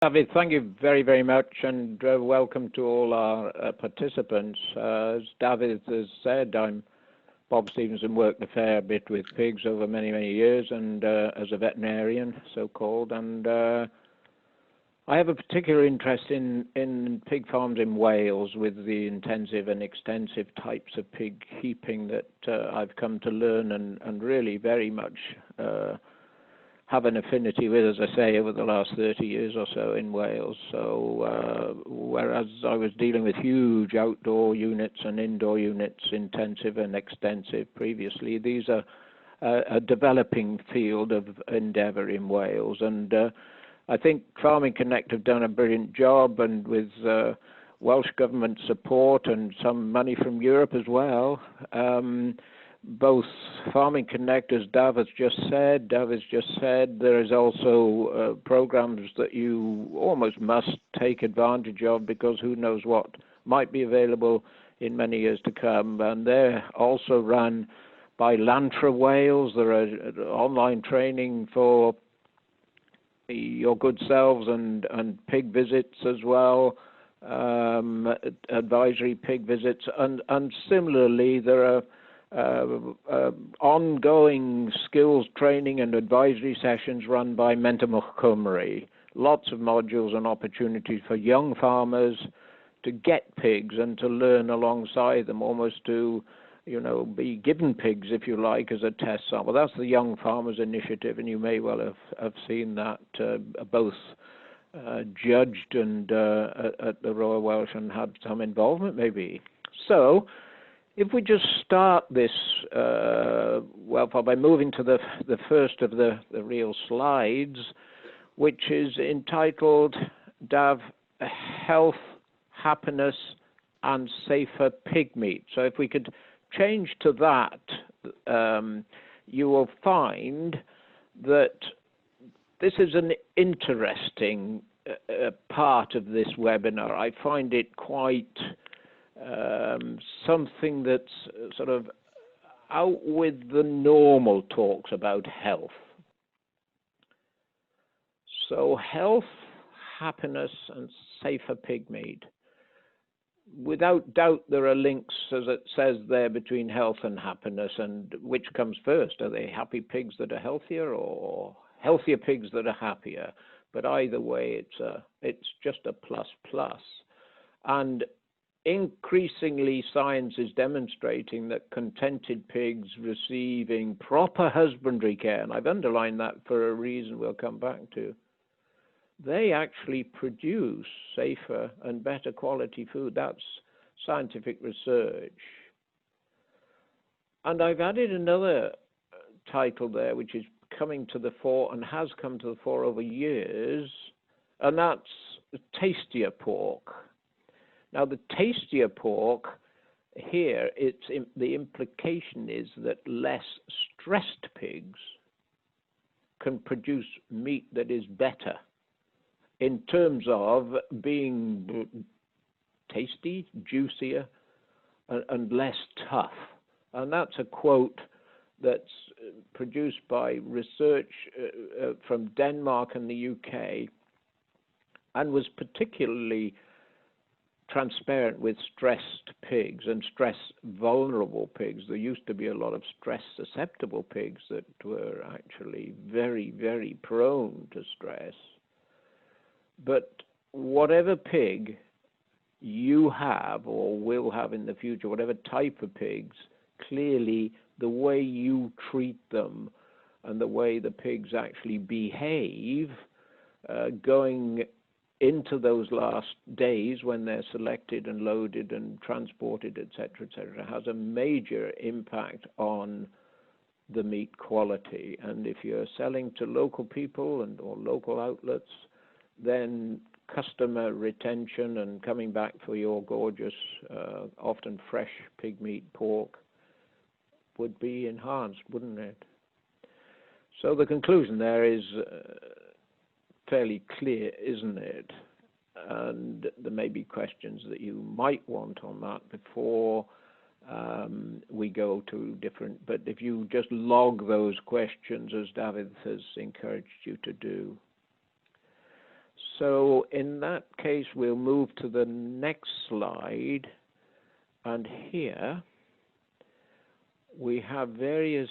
David, thank you very, very much, and welcome to all our participants. As David has said, I'm Bob Stevenson, worked a fair bit with pigs over many, many years, and as a veterinarian, so-called, and I have a particular interest in pig farms in Wales with the intensive and extensive types of pig keeping that I've come to learn and really very much have an affinity with, as I say, over the last 30 years or so in Wales. So whereas I was dealing with huge outdoor units and indoor units, intensive and extensive previously, these are a developing field of endeavour in Wales. And I think Farming Connect have done a brilliant job, and with Welsh Government support and some money from Europe as well, both Farming Connect, as Dav has just said, there is also programs that you almost must take advantage of, because who knows what might be available in many years to come. And they're also run by Lantra Wales. There are online training for your good selves and pig visits as well, advisory pig visits, and similarly there are ongoing skills training and advisory sessions run by Moch. Lots of modules and opportunities for young farmers to get pigs and to learn alongside them, almost to, be given pigs, if you like, as a test sample. That's the Young Farmers Initiative, and you may well have seen that both judged and at the Royal Welsh and had some involvement maybe. So if we just start this, by moving to the first of the real slides, which is entitled, Dav, Health, Happiness and Safer Pig Meat. So if we could change to that, you will find that this is an interesting part of this webinar. I find it quite something that's sort of out with the normal talks about health. So health, happiness and safer pig meat. Without doubt there are links, as it says there, between health and happiness, and which comes first? Are they happy pigs that are healthier, or healthier pigs that are happier? But either way, it's just a plus plus. And increasingly, science is demonstrating that contented pigs receiving proper husbandry care, and I've underlined that for a reason we'll come back to, they actually produce safer and better quality food. That's scientific research. And I've added another title there, which is coming to the fore and has come to the fore over years, and that's tastier pork. Now, the tastier pork here, the implication is that less stressed pigs can produce meat that is better in terms of being tasty, juicier, and less tough. And that's a quote that's produced by research from Denmark and the UK, and was particularly transparent with stressed pigs and stress-vulnerable pigs. There used to be a lot of stress-susceptible pigs that were actually very, very prone to stress. But whatever pig you have or will have in the future, whatever type of pigs, clearly the way you treat them and the way the pigs actually behave going into those last days when they're selected and loaded and transported, etc., has a major impact on the meat quality. And if you're selling to local people or local outlets, then customer retention and coming back for your gorgeous, often fresh pig meat pork would be enhanced, wouldn't it? So the conclusion there is fairly clear, isn't it? And there may be questions that you might want on that before we go to different, but if you just log those questions, as David has encouraged you to do. So in that case, we'll move to the next slide. And here we have various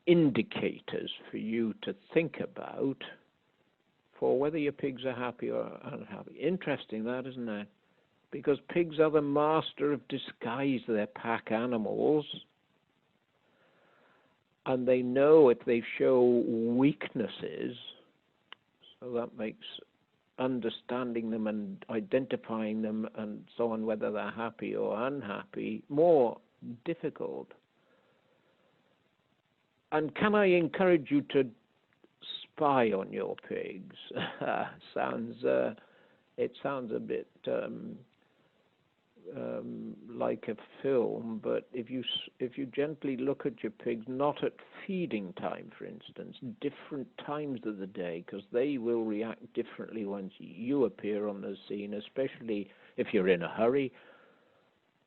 indicators for you to think about for whether your pigs are happy or unhappy. Interesting that, isn't it? Because pigs are the master of disguise. They're pack animals. And they know if they show weaknesses, so that makes understanding them and identifying them and so on, whether they're happy or unhappy, more difficult. And can I encourage you to spy on your pigs? It sounds a bit like a film, but if you gently look at your pigs, not at feeding time, for instance, different times of the day, because they will react differently once you appear on the scene, especially if you're in a hurry,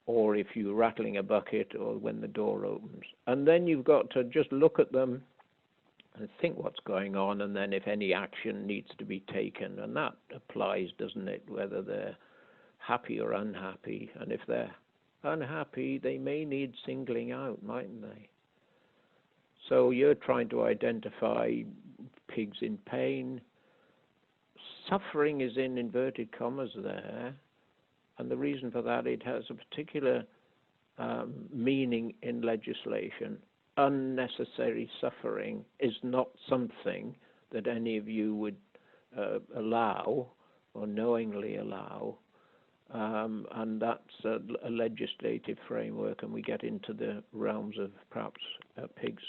or if you're rattling a bucket, or when the door opens. And then you've got to just look at them and think what's going on, and then if any action needs to be taken, and that applies, doesn't it, whether they're happy or unhappy. And if they're unhappy, they may need singling out, mightn't they? So you're trying to identify pigs in pain. Suffering is in inverted commas there, and the reason for that, it has a particular meaning in legislation. Unnecessary suffering is not something that any of you would allow or knowingly allow. And that's a legislative framework, and we get into the realms of perhaps pigs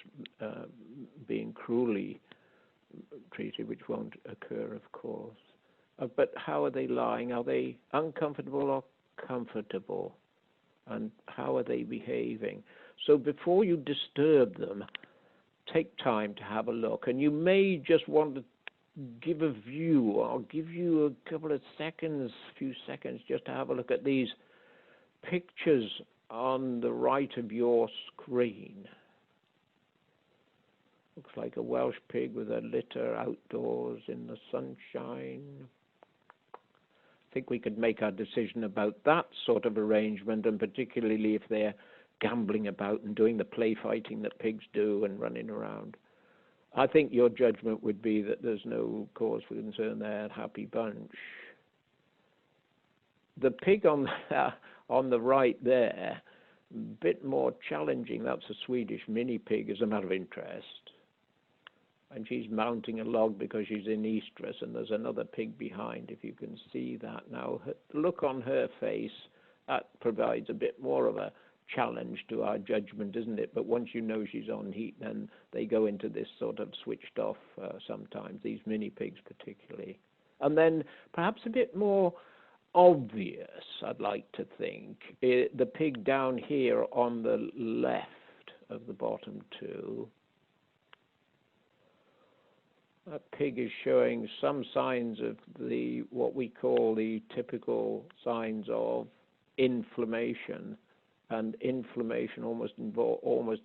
being cruelly treated, which won't occur, of course. But how are they lying? Are they uncomfortable or comfortable? And how are they behaving? So before you disturb them, take time to have a look. And you may just want to give a view. I'll give you a couple of seconds, few seconds, just to have a look at these pictures on the right of your screen. Looks like a Welsh pig with a litter outdoors in the sunshine. I think we could make our decision about that sort of arrangement, and particularly if they're gambling about and doing the play fighting that pigs do and running around. I think your judgment would be that there's no cause for concern there, happy bunch. The pig on the right there, a bit more challenging. That's a Swedish mini pig, as a matter of interest. And she's mounting a log because she's in estrus, and there's another pig behind, if you can see that. Now, the look on her face, that provides a bit more of a challenge to our judgment, isn't it? But once you know she's on heat, then they go into this sort of switched off sometimes, these mini pigs particularly. And then perhaps a bit more obvious, I'd like to think, the pig down here on the left of the bottom two. That pig is showing some signs of what we call the typical signs of inflammation, and inflammation almost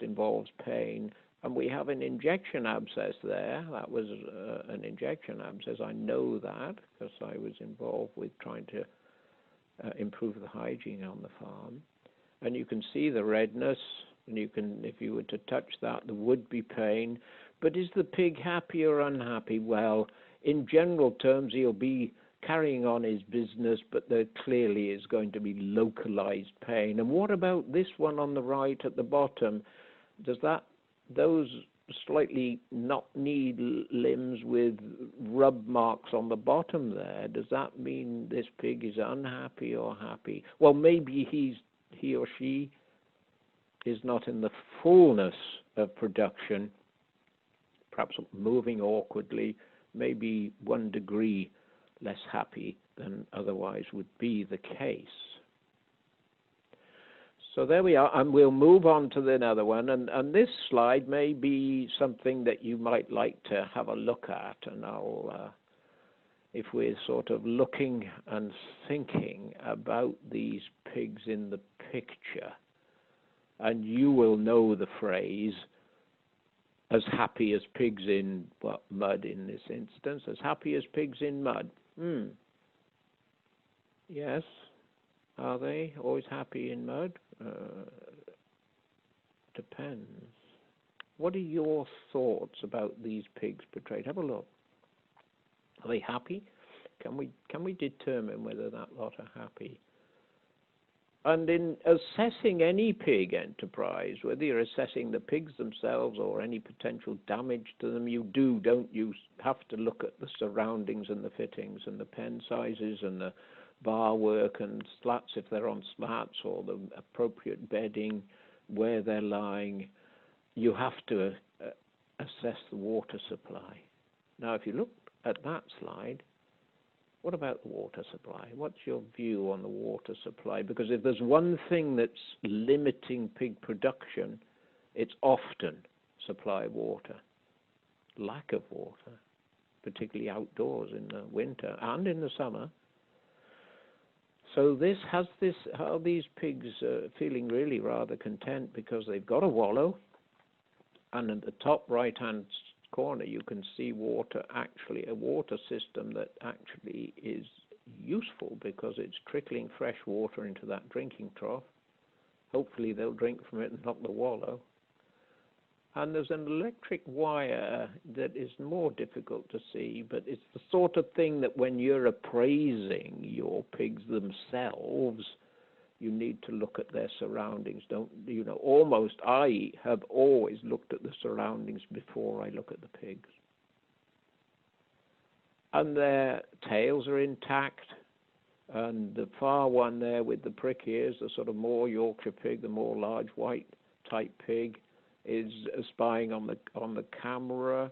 involves pain. And we have an injection abscess there. That was an injection abscess. I know that because I was involved with trying to improve the hygiene on the farm. And you can see the redness, and you can, if you were to touch that, there would be pain. But is the pig happy or unhappy? Well, in general terms, he'll be carrying on his business, but there clearly is going to be localized pain. And what about this one on the right at the bottom? Does those slightly knock-kneed limbs with rub marks on the bottom there, does that mean this pig is unhappy or happy? Well, maybe he or she is not in the fullness of production, perhaps moving awkwardly, maybe 1 degree less happy than otherwise would be the case. So there we are, and we'll move on to another one. And this slide may be something that you might like to have a look at, and if we're sort of looking and thinking about these pigs in the picture, and you will know the phrase, as happy as pigs in mud in this instance, as happy as pigs in mud. Yes. Are they always happy in mud? Depends. What are your thoughts about these pigs portrayed? Have a look. Are they happy? Can we determine whether that lot are happy? And in assessing any pig enterprise, whether you're assessing the pigs themselves or any potential damage to them, don't you have to look at the surroundings and the fittings and the pen sizes and the bar work and slats if they're on slats, or the appropriate bedding, where they're lying. You have to assess the water supply. Now, if you look at that slide, what about the water supply? What's your view on the water supply? Because if there's one thing that's limiting pig production, it's often supply of water, lack of water, particularly outdoors in the winter and in the summer. So are these pigs feeling really rather content because they've got a wallow, and at the top right-hand corner you can see a water system that actually is useful because it's trickling fresh water into that drinking trough. Hopefully they'll drink from it and not the wallow. And there's an electric wire that is more difficult to see, but it's the sort of thing that when you're appraising your pigs themselves, you need to look at their surroundings. Almost I have always looked at the surroundings before I look at the pigs. And their tails are intact, and the far one there with the prick ears, the sort of more Yorkshire pig, the more large white type pig, is spying on the camera.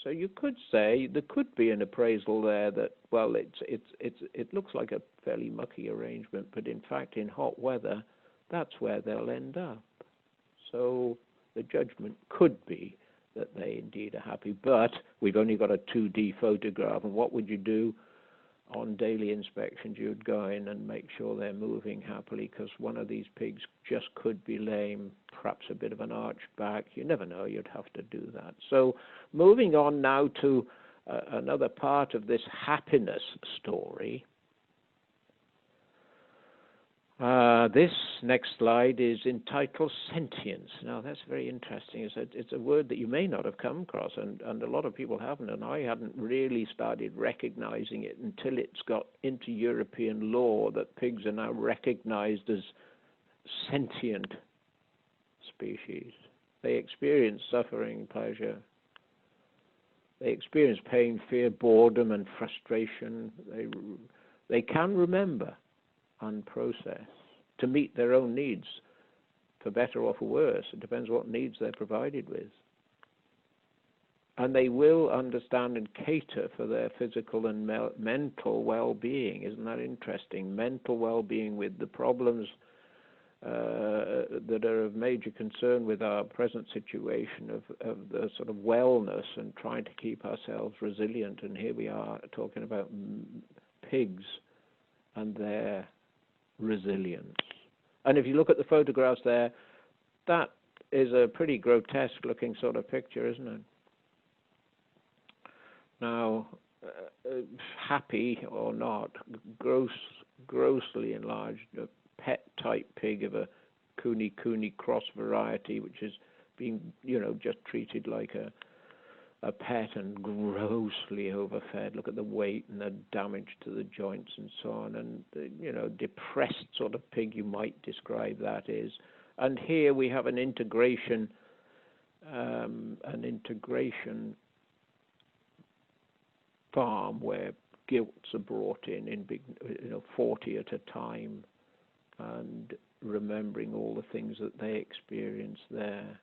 So you could say there could be an appraisal there that, well, it looks like a fairly mucky arrangement, but in fact in hot weather that's where they'll end up. So the judgment could be that they indeed are happy, but we've only got a 2D photograph, and what would you do? On daily inspections, you'd go in and make sure they're moving happily, because one of these pigs just could be lame, perhaps a bit of an arched back. You never know, you'd have to do that. So moving on now to another part of this happiness story. This next slide is entitled Sentience. Now, that's very interesting. It's a word that you may not have come across, and a lot of people haven't, and I hadn't really started recognizing it until it's got into European law that pigs are now recognized as sentient species. They experience suffering, pleasure. They experience pain, fear, boredom, and frustration. They can remember and process to meet their own needs, for better or for worse. It depends what needs they're provided with. And they will understand and cater for their physical and mental well-being. Isn't that interesting? Mental well-being with the problems that are of major concern with our present situation of the sort of wellness and trying to keep ourselves resilient. And here we are talking about pigs and their resilience. And if you look at the photographs there, that is a pretty grotesque looking sort of picture, isn't it? Now, happy or not, grossly enlarged, a pet type pig of a Cooney cross variety, which is being, just treated like a pet and grossly overfed. Look at the weight and the damage to the joints and so on, and depressed sort of pig you might describe that is. And here we have an integration farm where gilts are brought in big, 40 at a time, and remembering all the things that they experience there.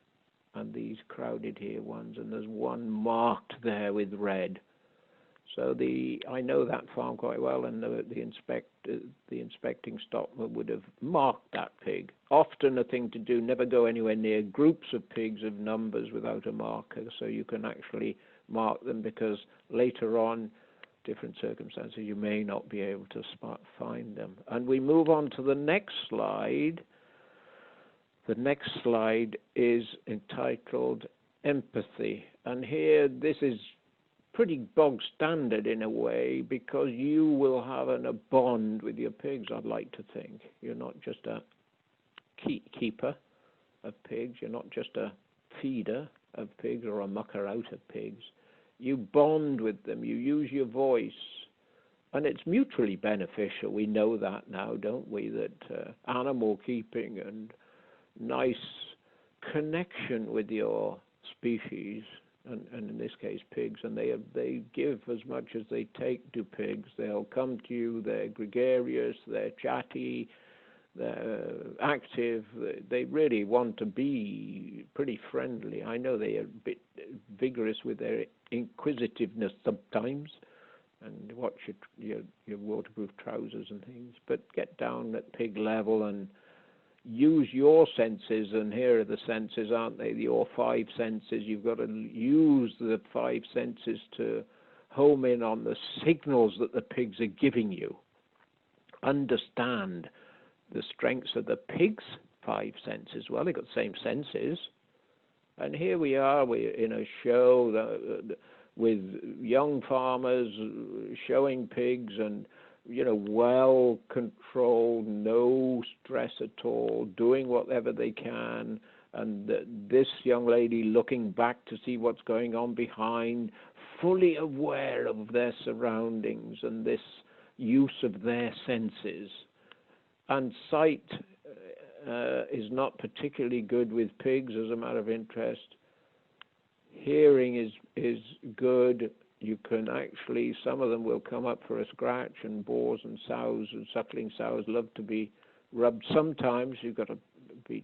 And these crowded here ones, and there's one marked there with red. So I know that farm quite well, and the inspecting stockman would have marked that pig. Often a thing to do, never go anywhere near groups of pigs of numbers without a marker, so you can actually mark them, because later on, different circumstances, you may not be able to find them. And we move on to the next slide. The next slide is entitled Empathy. And here, this is pretty bog standard in a way, because you will have a bond with your pigs, I'd like to think. You're not just a keeper of pigs, you're not just a feeder of pigs or a mucker out of pigs. You bond with them, you use your voice, and it's mutually beneficial. We know that now, don't we, that animal keeping and nice connection with your species, and in this case pigs, and they give as much as they take to pigs. They'll come to you, they're gregarious, they're chatty, they're active, they really want to be pretty friendly. I know they are a bit vigorous with their inquisitiveness sometimes, and watch your waterproof trousers and things, but get down at pig level and use your senses. And here are the senses, aren't they? Your 5 senses. You've got to use the 5 senses to home in on the signals that the pigs are giving you. Understand the strengths of the pig's 5 senses. Well, they've got the same senses. And here we're in a show with young farmers showing pigs, and well controlled, no stress at all, doing whatever they can, and this young lady looking back to see what's going on behind, fully aware of their surroundings and this use of their senses. And sight is not particularly good with pigs, as a matter of interest. Hearing is good. You can actually, some of them will come up for a scratch, and boars and sows and suckling sows love to be rubbed sometimes. You've got to be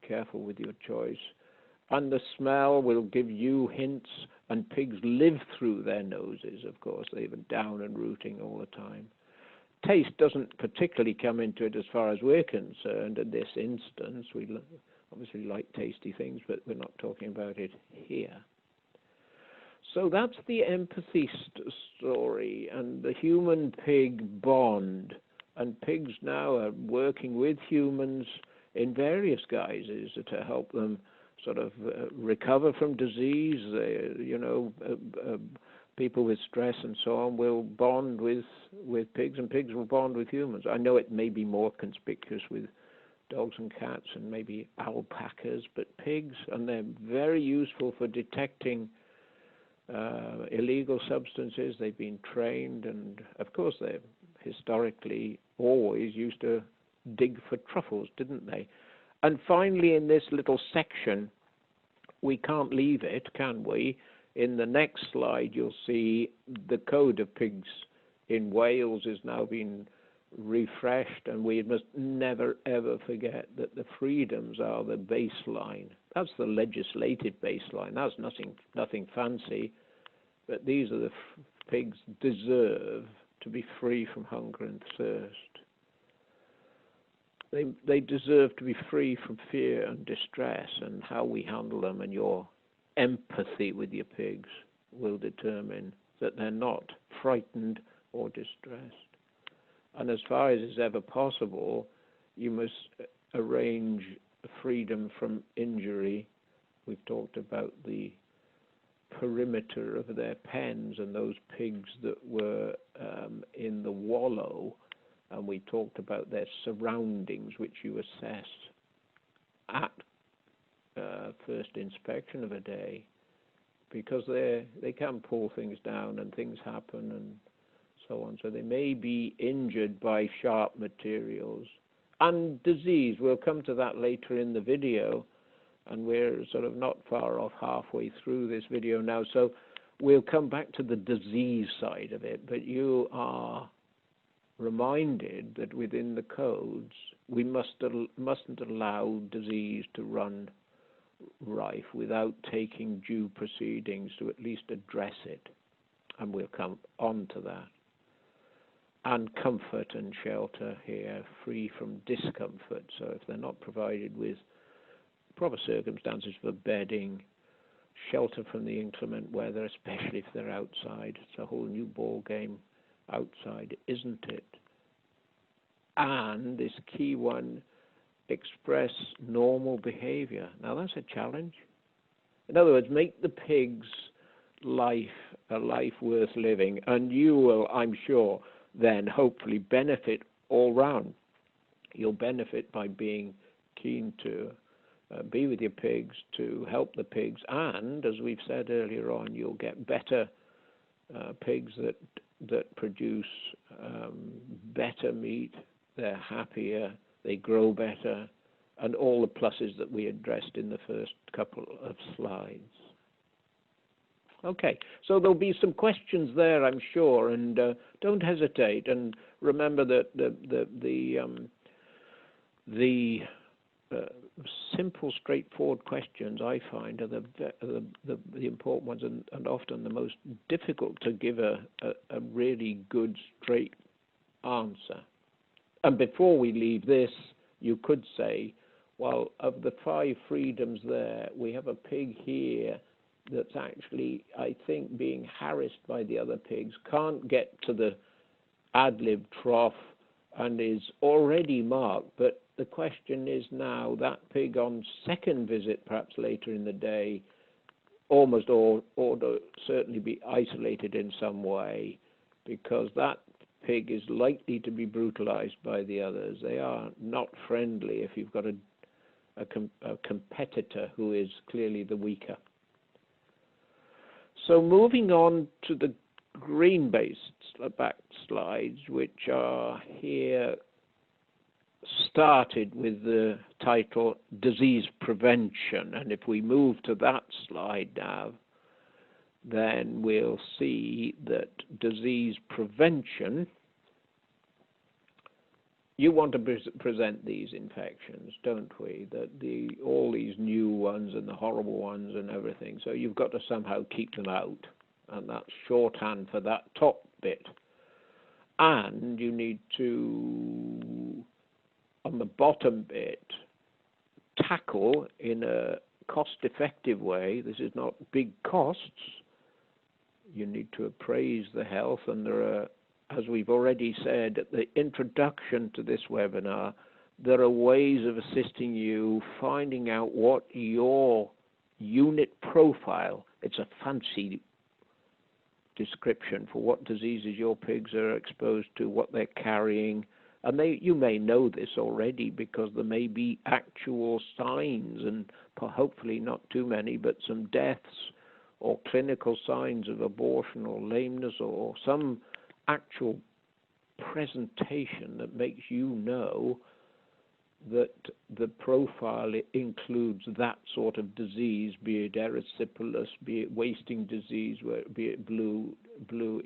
careful with your choice. And the smell will give you hints, and pigs live through their noses, of course. They've been down and rooting all the time. Taste doesn't particularly come into it as far as we're concerned in this instance. We obviously like tasty things, but we're not talking about it here. So that's the empathy story and the human-pig bond. And pigs now are working with humans in various guises to help them sort of recover from disease. People with stress and so on will bond with pigs, and pigs will bond with humans. I know it may be more conspicuous with dogs and cats and maybe alpacas, but pigs, and they're very useful for detecting illegal substances. They've been trained, and of course they're historically always used to dig for truffles, didn't they? And finally, in this little section, we can't leave it, can we? In the next slide, you'll see the code of pigs in Wales is now being refreshed, and we must never ever forget that the freedoms are the baseline. That's the legislative baseline. That's nothing fancy, but these are the pigs deserve to be free from hunger and thirst. They deserve to be free from fear and distress, and how we handle them and your empathy with your pigs will determine that they're not frightened or distressed. And as far as is ever possible, you must arrange freedom from injury. We've talked about the perimeter of their pens and those pigs that were in the wallow, and we talked about their surroundings, which you assess at first inspection of a day, because they can pull things down and things happen and so on. So they may be injured by sharp materials. And disease, we'll come to that later in the video, and we're sort of not far off halfway through this video now, so we'll come back to the disease side of it. But you are reminded that within the codes, we mustn't allow disease to run rife without taking due proceedings to at least address it, and we'll come on to that. And comfort and shelter here, free from discomfort. So if they're not provided with proper circumstances for bedding, shelter from the inclement weather, especially if they're outside. It's a whole new ball game outside, isn't it? And this key one, express normal behavior. Now that's a challenge. In other words, make the pigs a life worth living, and you will, I'm sure, then hopefully benefit all round. You'll benefit by being keen to be with your pigs, to help the pigs, and as we've said earlier on, you'll get better pigs that produce better meat. They're happier, they grow better, and all the pluses that we addressed in the first couple of slides. Okay, so there'll be some questions there, I'm sure, and don't hesitate. And remember that the simple, straightforward questions I find are the important ones, and often the most difficult to give a really good, straight answer. And before we leave this, you could say, well, of the 5 freedoms there, we have a pig here that's actually, I think, being harassed by the other pigs, can't get to the ad-lib trough, and is already marked. But the question is now, that pig on second visit, perhaps later in the day, almost ought to certainly be isolated in some way, because that pig is likely to be brutalized by the others. They are not friendly if you've got a competitor who is clearly the weaker. So moving on to the green-based back slides, which are here, started with the title Disease Prevention. And if we move to that slide now, then we'll see that disease prevention, you want to present these infections, don't we? That all these new ones and the horrible ones and everything. So you've got to somehow keep them out, and that's shorthand for that top bit. And you need to, on the bottom bit, tackle in a cost-effective way. This is not big costs. You need to appraise the health, and there are, as we've already said at the introduction to this webinar, there are ways of assisting you finding out what your unit profile, it's a fancy description for what diseases your pigs are exposed to, what they're carrying. And you may know this already, because there may be actual signs, and hopefully not too many, but some deaths or clinical signs of abortion or lameness, or some actual presentation that makes you know that the profile includes that sort of disease, be it erysipelas, be it wasting disease, be it blue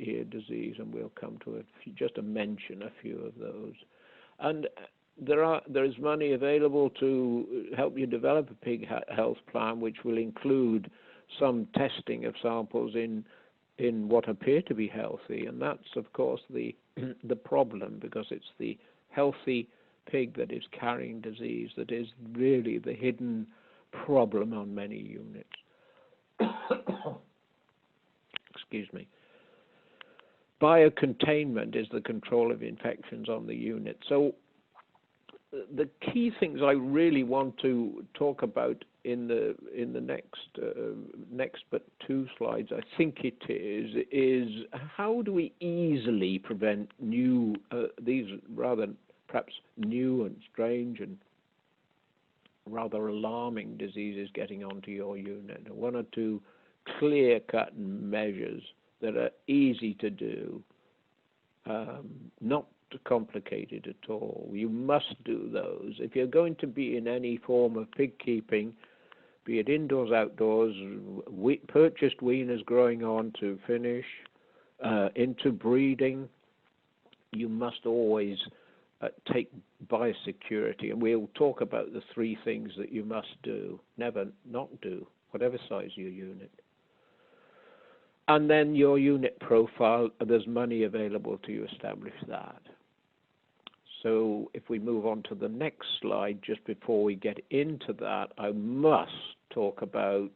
ear disease, and we'll come to just to mention a few of those. And there is money available to help you develop a pig health plan, which will include some testing of samples in what appear to be healthy, and that's of course the problem, because it's the healthy pig that is carrying disease that is really the hidden problem on many units. Excuse me. Biocontainment is the control of infections on the unit. So the key things I really want to talk about in the next but 2 slides, I think it is how do we easily prevent these rather perhaps new and strange and rather alarming diseases getting onto your unit. 1 or 2 clear-cut measures that are easy to do, not complicated at all. You must do those. If you're going to be in any form of pig keeping, be it indoors, outdoors, purchased weaners growing on to finish, into breeding, you must always take biosecurity. And we'll talk about the 3 things that you must do, never not do, whatever size your unit. And then your unit profile, there's money available to establish that. So if we move on to the next slide, just before we get into that, I must talk about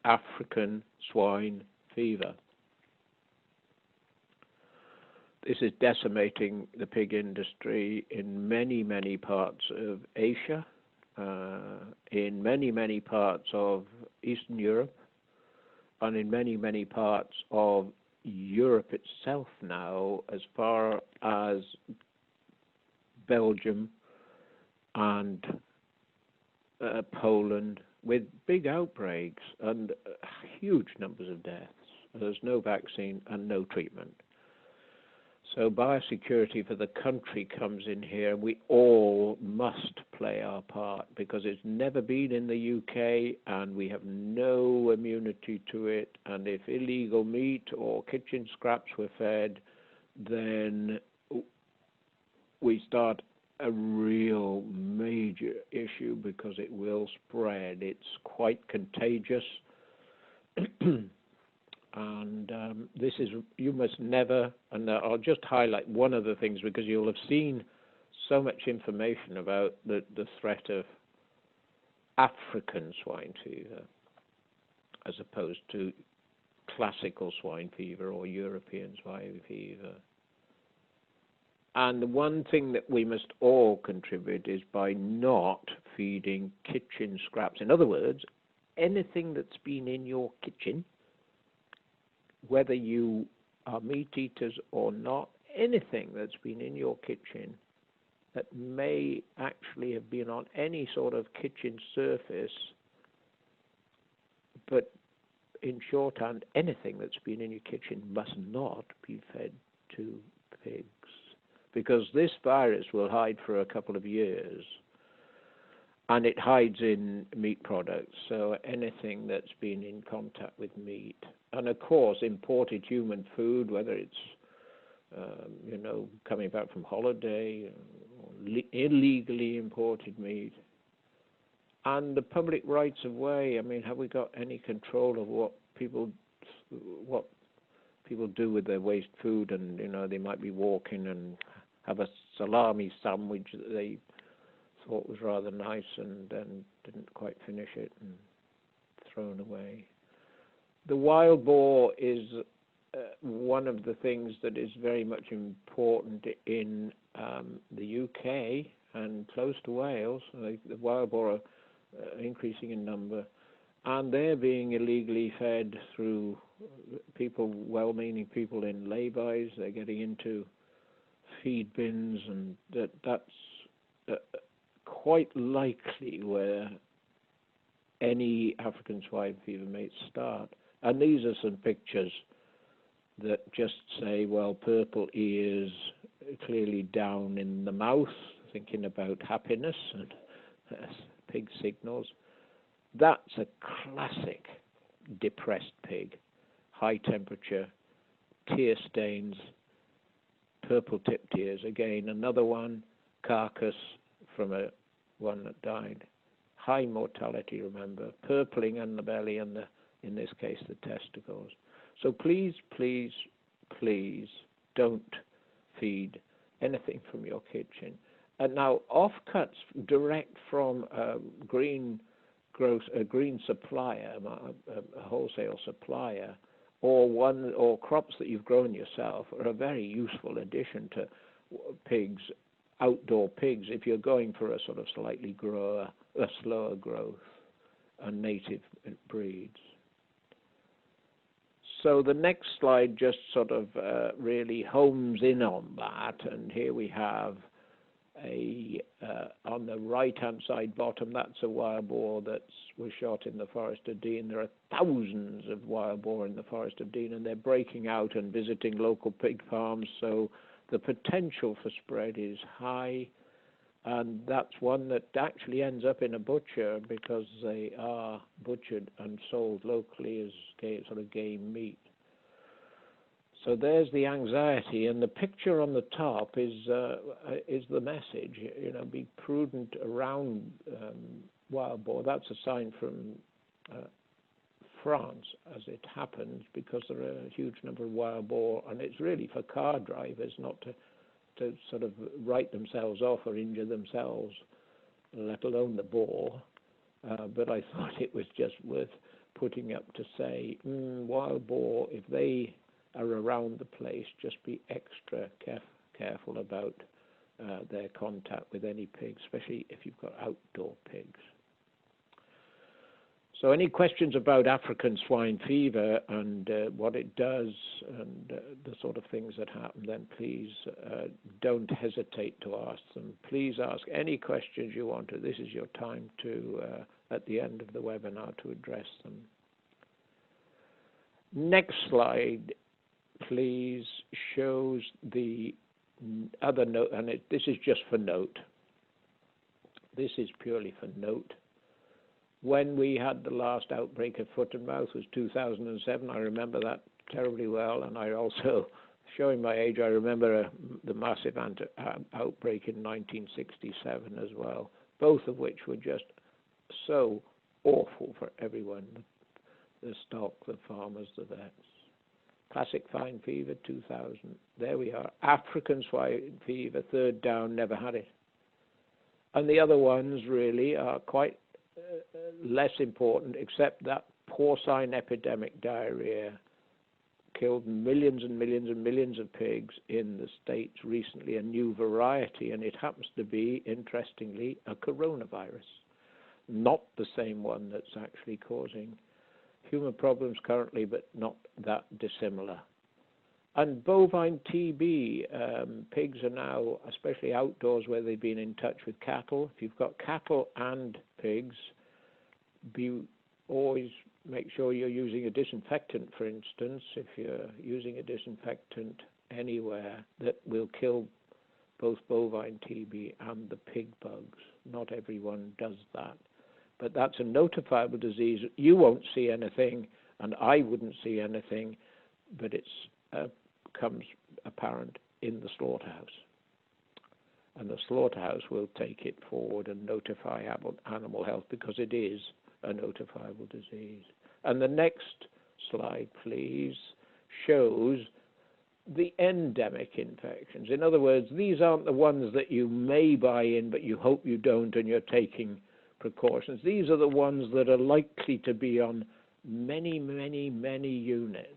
African swine fever. This is decimating the pig industry in many, many parts of Asia, in many, many parts of Eastern Europe, and in many, many parts of Europe itself now, as far as Belgium and Poland, with big outbreaks and huge numbers of deaths. There's no vaccine and no treatment. So biosecurity for the country comes in here. We all must play our part because it's never been in the UK and we have no immunity to it. And if illegal meat or kitchen scraps were fed, then we start a real major issue because it will spread. It's quite contagious. And this is, you must never, and I'll just highlight one of the things because you'll have seen so much information about the threat of African swine fever as opposed to classical swine fever or European swine fever. And the one thing that we must all contribute is by not feeding kitchen scraps. In other words, anything that's been in your kitchen, whether you are meat eaters or not, anything that's been in your kitchen that may actually have been on any sort of kitchen surface, but in shorthand, anything that's been in your kitchen must not be fed to pigs, because this virus will hide for a couple of years, and it hides in meat products, so anything that's been in contact with meat. And of course, imported human food, whether it's, coming back from holiday, or illegally imported meat, and the public rights of way. I mean, have we got any control of what people do with their waste food? And they might be walking and have a salami sandwich that they thought was rather nice and then didn't quite finish it and thrown away. The wild boar is one of the things that is very much important in the UK and close to Wales. The wild boar are increasing in number, and they're being illegally fed through people, well-meaning people in lay-bys. They're getting into feed bins, and that's quite likely where any African swine fever may start. And these are some pictures that just say, well, purple ears, clearly down in the mouth, thinking about happiness and pig signals. That's a classic depressed pig. High temperature, tear stains, purple tipped ears. Again, another one, carcass from one that died. High mortality, remember, purpling in the belly and in this case, the testicles. So please, please, please don't feed anything from your kitchen. And now, offcuts direct from a green supplier, a wholesale supplier, or crops that you've grown yourself are a very useful addition to pigs, outdoor pigs, if you're going for a sort of slightly slower growth and native breeds. So the next slide just sort of really homes in on that, and here we have on the right-hand side bottom, that's a wild boar that was shot in the Forest of Dean. There are thousands of wild boar in the Forest of Dean, and they're breaking out and visiting local pig farms, so the potential for spread is high, and that's one that actually ends up in a butcher because they are butchered and sold locally as sort of game meat. So there's the anxiety, and the picture on the top is the message. Be prudent around wild boar. That's a sign from France, as it happens, because there are a huge number of wild boar, and it's really for car drivers not to sort of write themselves off or injure themselves, let alone the boar. But I thought it was just worth putting up to say, wild boar, if they are around the place, just be extra careful about their contact with any pigs, especially if you've got outdoor pigs. So any questions about African swine fever and what it does and the sort of things that happen, then please don't hesitate to ask them. Please ask any questions you want to. This is your time to, at the end of the webinar, to address them. Next slide, please, shows the other note, and this is just for note. This is purely for note. When we had the last outbreak of foot and mouth was 2007. I remember that terribly well, and I also, showing my age, I remember the massive outbreak in 1967 as well, both of which were just so awful for everyone, the stock, the farmers, the vets. Classic swine fever, 2000. There we are. African swine fever, third down, never had it. And the other ones really are quite less important, except that porcine epidemic diarrhea killed millions and millions and millions of pigs in the States recently, a new variety, and it happens to be, interestingly, a coronavirus, not the same one that's actually causing human problems currently, but not that dissimilar. And bovine TB, pigs are now, especially outdoors where they've been in touch with cattle. If you've got cattle and pigs, always make sure you're using a disinfectant, for instance. If you're using a disinfectant anywhere, that will kill both bovine TB and the pig bugs. Not everyone does that. But that's a notifiable disease. You won't see anything, and I wouldn't see anything, but it's comes apparent in the slaughterhouse. And the slaughterhouse will take it forward and notify animal health because it is a notifiable disease. And the next slide, please, shows the endemic infections. In other words, these aren't the ones that you may buy in, but you hope you don't and you're taking precautions. These are the ones that are likely to be on many, many, many units.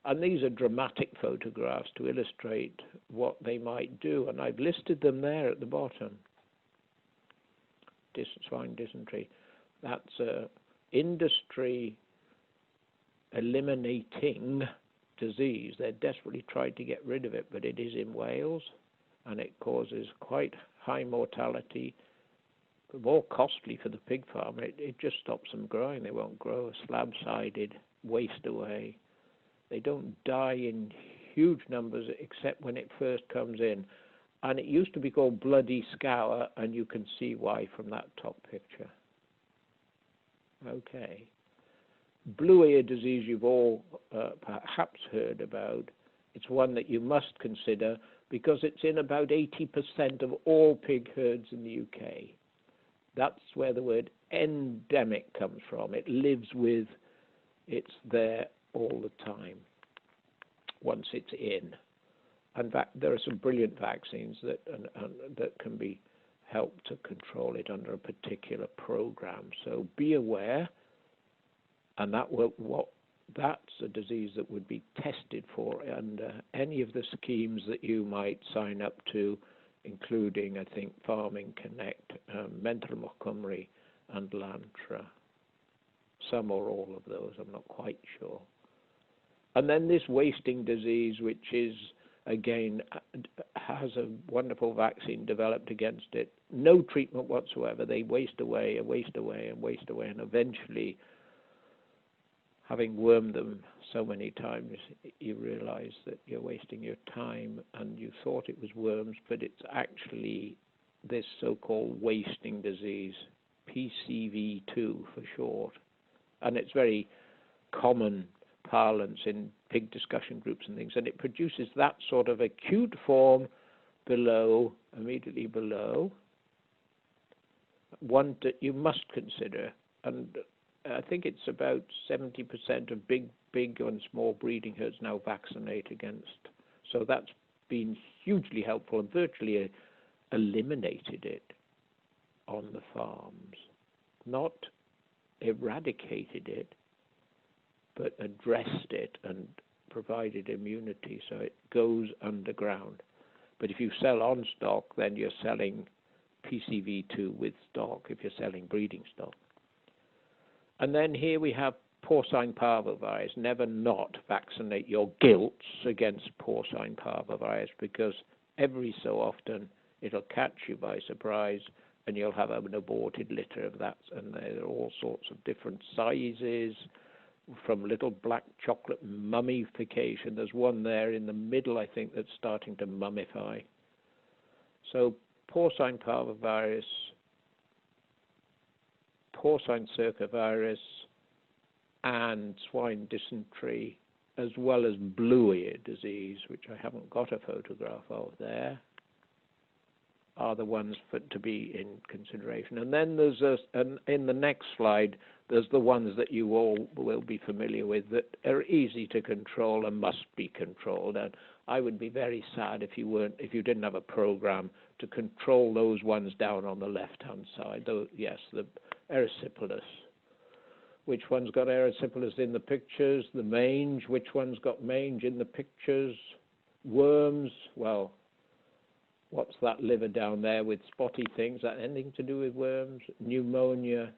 And these are dramatic photographs to illustrate what they might do, and I've listed them there at the bottom. Swine dysentery. That's an industry eliminating disease. They're desperately trying to get rid of it, but it is in Wales, and it causes quite high mortality, but more costly for the pig farmer. It just stops them growing. They won't grow. Slab-sided, waste away. They don't die in huge numbers except when it first comes in. And it used to be called bloody scour, and you can see why from that top picture. Okay. Blue ear disease you've all perhaps heard about. It's one that you must consider because it's in about 80% of all pig herds in the UK. That's where the word endemic comes from. It lives with, it's there all the time once it's in. And there are some brilliant vaccines that can be helped to control it under a particular program. So be aware, and that's a disease that would be tested for under any of the schemes that you might sign up to, including, I think, Farming Connect, Mental Montgomery, and Lantra. Some or all of those, I'm not quite sure. And then this wasting disease, which is, again, has a wonderful vaccine developed against it. No treatment whatsoever. They waste away and waste away and waste away, and eventually, having wormed them so many times, you realize that you're wasting your time, and you thought it was worms, but it's actually this so-called wasting disease, PCV2 for short. And it's very common parlance in pig discussion groups and things, and it produces that sort of acute form below, immediately below, one that you must consider. And I think it's about 70% of big and small breeding herds now vaccinate against. So that's been hugely helpful and virtually eliminated it on the farms. Not eradicated it, but addressed it and provided immunity so it goes underground. But if you sell on stock, then you're selling PCV2 with stock if you're selling breeding stock. And then here we have porcine parvovirus. Never not vaccinate your gilts against porcine parvovirus, because every so often it'll catch you by surprise and you'll have an aborted litter of that. And there are all sorts of different sizes, from little black chocolate mummification. There's one there in the middle, I think, that's starting to mummify. So porcine parvovirus, porcine circovirus, and swine dysentery, as well as blue ear disease, which I haven't got a photograph of there, are the ones to be in consideration. And then there's in the next slide, there's the ones that you all will be familiar with that are easy to control and must be controlled. And I would be very sad if you didn't have a program to control those ones down on the left-hand side. Though, yes, the erysipelas. Which one's got erysipelas in the pictures? The mange. Which one's got mange in the pictures? Worms. Well, what's that liver down there with spotty things? Is that anything to do with worms? Pneumonia.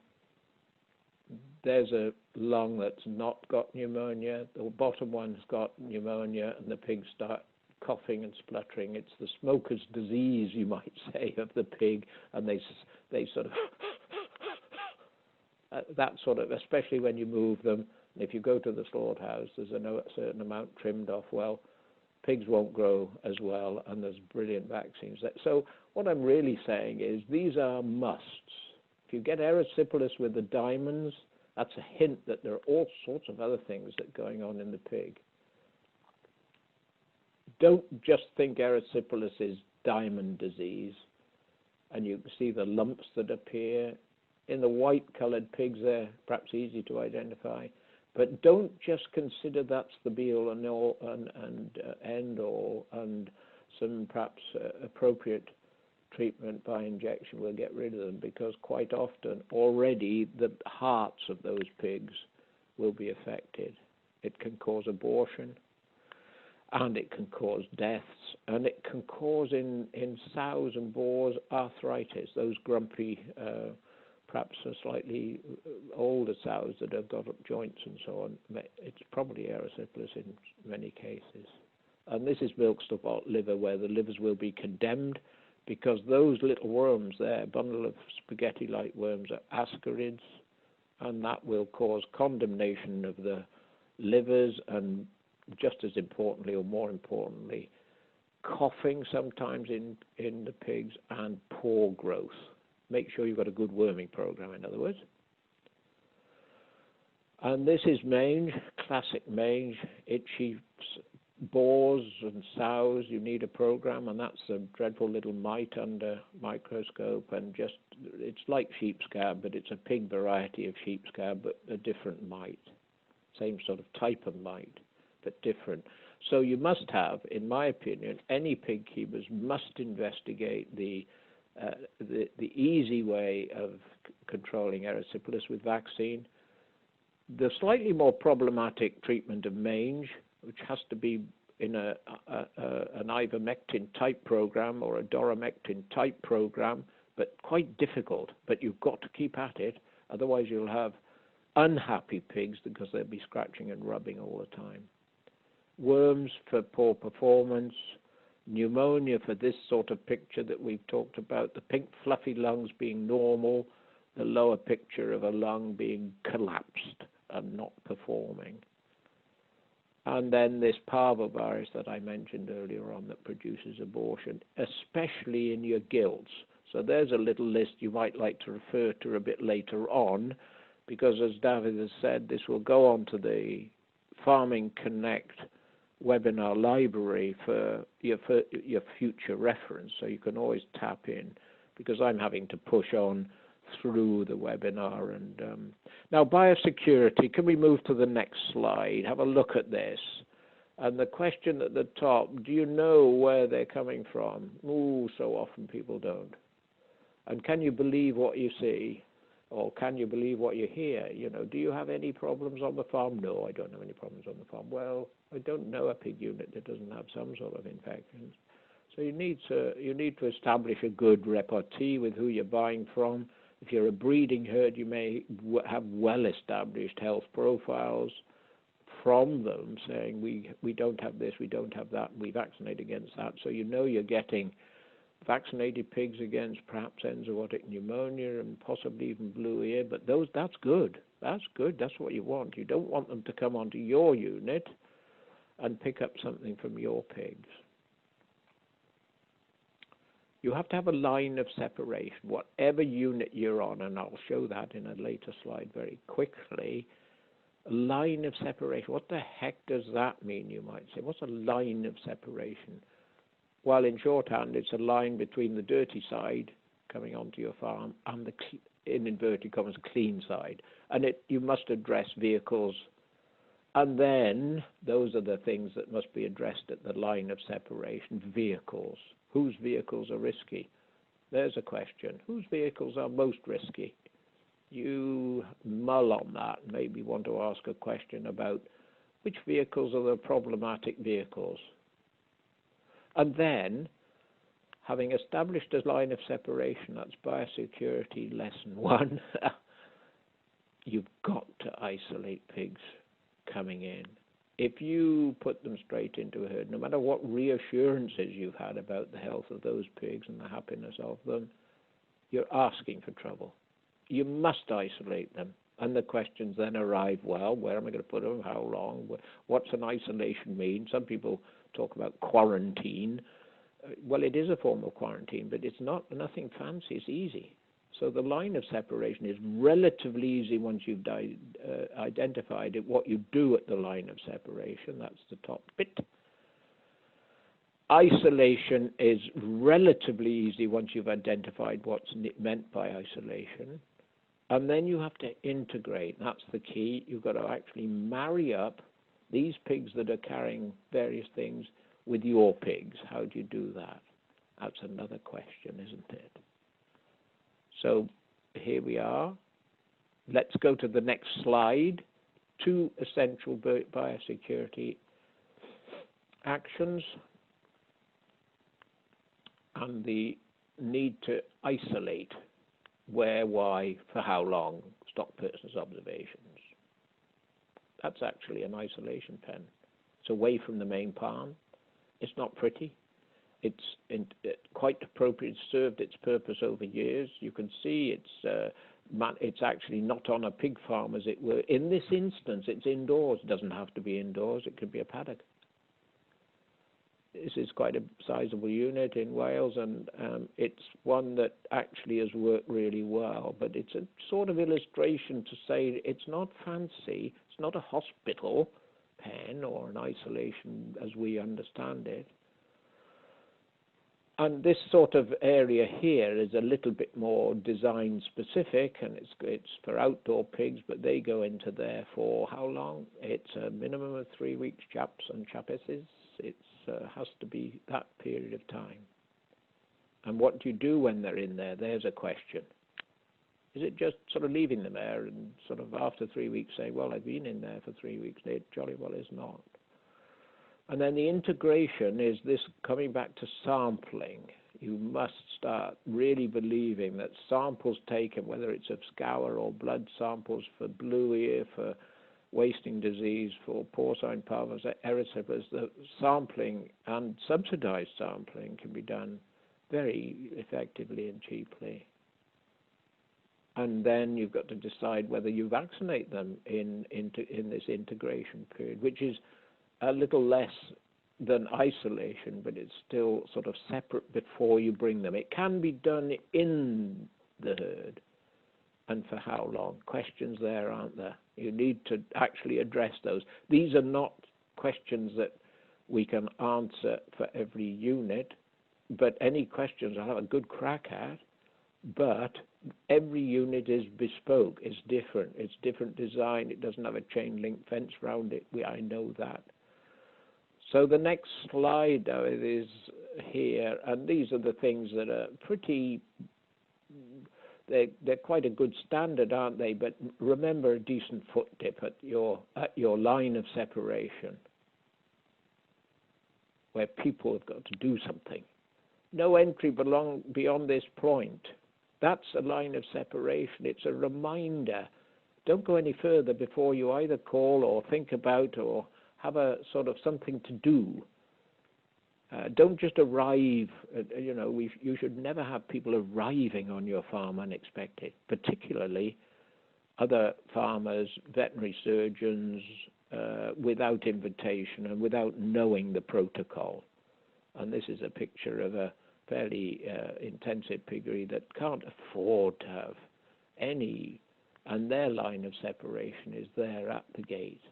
There's a lung that's not got pneumonia. The bottom one's got pneumonia, and the pigs start coughing and spluttering. It's the smoker's disease, you might say, of the pig, and they sort of that sort of, especially when you move them. If you go to the slaughterhouse, there's a certain amount trimmed off. Well, pigs won't grow as well, and there's brilliant vaccines. So what I'm really saying is these are musts. If you get erysipelas with the diamonds, that's a hint that there are all sorts of other things that are going on in the pig. Don't just think erysipelas is diamond disease, and you see the lumps that appear. In the white-coloured pigs, they're perhaps easy to identify. But don't just consider that's the be-all and all and end-all, and some perhaps appropriate treatment by injection will get rid of them, because quite often already the hearts of those pigs will be affected. It can cause abortion, and it can cause deaths, and it can cause in sows and boars arthritis, those grumpy, perhaps slightly older sows that have got up joints and so on. It's probably erysipelas in many cases. And this is milk stock liver, where the livers will be condemned, because those little worms there, a bundle of spaghetti-like worms, are ascarids, and that will cause condemnation of the livers, and just as importantly, or more importantly, coughing sometimes in the pigs, and poor growth. Make sure you've got a good worming program, in other words. And this is mange, classic mange, itchy boars and sows. You need a program, and that's a dreadful little mite under microscope, and just, it's like sheep scab, but it's a pig variety of sheep scab, but a different mite. Same sort of type of mite, but different. So you must have, in my opinion, any pig keepers must investigate the easy way of controlling erysipelas with vaccine. The slightly more problematic treatment of mange, which has to be in an ivermectin type program or a doramectin type program, but quite difficult. But you've got to keep at it, otherwise you'll have unhappy pigs because they'll be scratching and rubbing all the time. Worms for poor performance, pneumonia for this sort of picture that we've talked about, the pink fluffy lungs being normal, the lower picture of a lung being collapsed and not performing. And then this parvovirus that I mentioned earlier on that produces abortion, especially in your gilts. So there's a little list you might like to refer to a bit later on, because as David has said, this will go on to the Farming Connect webinar library for your future reference, so you can always tap in, because I'm having to push on through the webinar. And now biosecurity, can we move to the next slide? Have a look at this. And the question at the top, do you know where they're coming from? Ooh, so often people don't. And can you believe what you see? Or can you believe what you hear? You know, do you have any problems on the farm? No, I don't have any problems on the farm. Well, I don't know a pig unit that doesn't have some sort of infections. So you need to establish a good repartee with who you're buying from. If you're a breeding herd, you may have well-established health profiles from them saying, we don't have this, we don't have that, we vaccinate against that. So you know you're getting vaccinated pigs against perhaps enzootic pneumonia and possibly even blue ear, but that's good. That's good. That's what you want. You don't want them to come onto your unit and pick up something from your pigs. You have to have a line of separation, whatever unit you're on, and I'll show that in a later slide very quickly. A line of separation. What the heck does that mean, you might say? What's a line of separation? Well, in shorthand, it's a line between the dirty side coming onto your farm and the, in inverted commas, clean side. And you must address vehicles. And then those are the things that must be addressed at the line of separation. Vehicles. Whose vehicles are risky? There's a question. Whose vehicles are most risky? You mull on that, maybe want to ask a question about which vehicles are the problematic vehicles. And then, having established a line of separation, that's biosecurity lesson 1, you've got to isolate pigs coming in. If you put them straight into a herd, no matter what reassurances you've had about the health of those pigs and the happiness of them, you're asking for trouble. You must isolate them. And the questions then arrive, well, where am I going to put them? How long? What's an isolation mean? Some people talk about quarantine. Well, it is a form of quarantine, but it's nothing fancy. It's easy. So the line of separation is relatively easy once you've identified it, what you do at the line of separation. That's the top bit. Isolation is relatively easy once you've identified what's meant by isolation. And then you have to integrate. That's the key. You've got to actually marry up these pigs that are carrying various things with your pigs. How do you do that? That's another question, isn't it? So here we are. Let's go to the next slide. 2 essential biosecurity actions and the need to isolate where, why, for how long, stock person's observations. That's actually an isolation pen. It's away from the main barn. It's not pretty. It's quite appropriate. It's served its purpose over years. You can see it's actually not on a pig farm, as it were. In this instance, it's indoors. It doesn't have to be indoors. It could be a paddock. This is quite a sizable unit in Wales, and it's one that actually has worked really well. But it's a sort of illustration to say it's not fancy. It's not a hospital pen or an isolation as we understand it. And this sort of area here is a little bit more design specific, and it's for outdoor pigs, but they go into there for how long? It's a minimum of 3 weeks, chaps and chapesses. It has to be that period of time. And what do you do when they're in there? There's a question. Is it just sort of leaving them there and sort of after 3 weeks say, well, I've been in there for 3 weeks? It jolly well is not. And then the integration is this coming back to sampling. You must start really believing that samples taken, whether it's of scour or blood samples for blue ear, for wasting disease, for porcine parvos, erysipelas, the sampling and subsidized sampling can be done very effectively and cheaply. And then you've got to decide whether you vaccinate them in this integration period, which is a little less than isolation, but it's still sort of separate before you bring them. It can be done in the herd. And for how long? Questions there, aren't there? You need to actually address those. These are not questions that we can answer for every unit, but any questions I'll have a good crack at. But every unit is bespoke. It's different design. It doesn't have a chain link fence around it. I know that. So the next slide is here, and these are the things that are pretty, they're quite a good standard, aren't they? But remember a decent foot dip at your line of separation, where people have got to do something. No entry beyond this point. that's a line of separation. It's a reminder. Don't go any further before you either call or think about or have a sort of something to do. Don't just arrive. You should never have people arriving on your farm unexpected, particularly other farmers, veterinary surgeons, without invitation and without knowing the protocol. And this is a picture of a fairly intensive piggery that can't afford to have any, and their line of separation is there at the gate.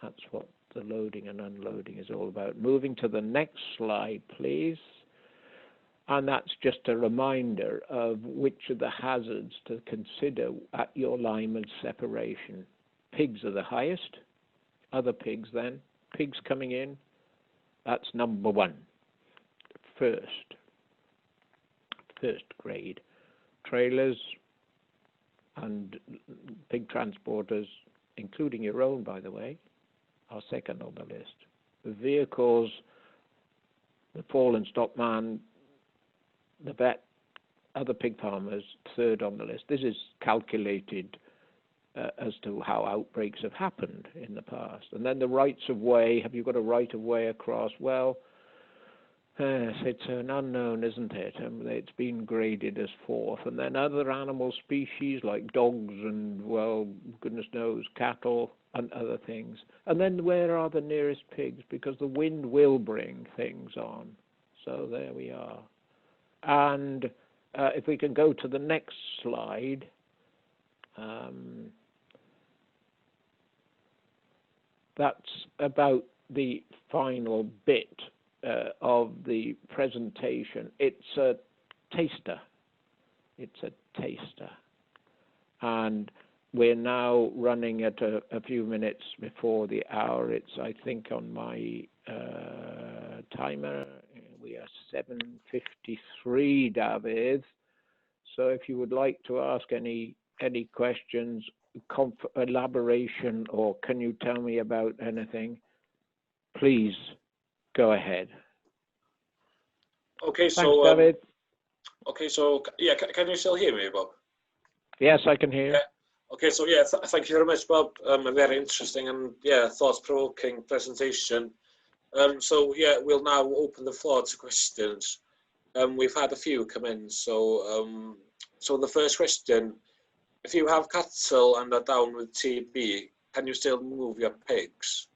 That's what the loading and unloading is all about. Moving to the next slide, please. And that's just a reminder of which are the hazards to consider at your line of separation. Pigs are the highest. Other pigs then. Pigs coming in, that's number one. First grade. Trailers and pig transporters, including your own, by the way, are second on the list. The vehicles, the fallen stockman, the vet, other pig farmers, third on the list. This is calculated as to how outbreaks have happened in the past. And then the rights of way. Have you got a right of way across? Well, yes, it's an unknown, isn't it? It's been graded as fourth. And then other animal species like dogs and, well, goodness knows, cattle and other things. And then where are the nearest pigs? Because the wind will bring things on. So there we are. And if we can go to the next slide, that's about the final bit of the presentation. It's a taster. It's a taster. And we're now running at a few minutes before the hour. It's, I think, on my timer. We are 7:53, David. So if you would like to ask any questions, elaboration, or can you tell me about anything, please go ahead. Okay, so thanks, David. Okay, so yeah, can you still hear me, Bob? Yes, I can hear. Yeah. Okay, so yeah, thank you very much, Bob. A very interesting and thought-provoking presentation. So yeah, we'll now open the floor to questions. We've had a few come in. So so the first question: if you have cattle and are down with TB, can you still move your pigs?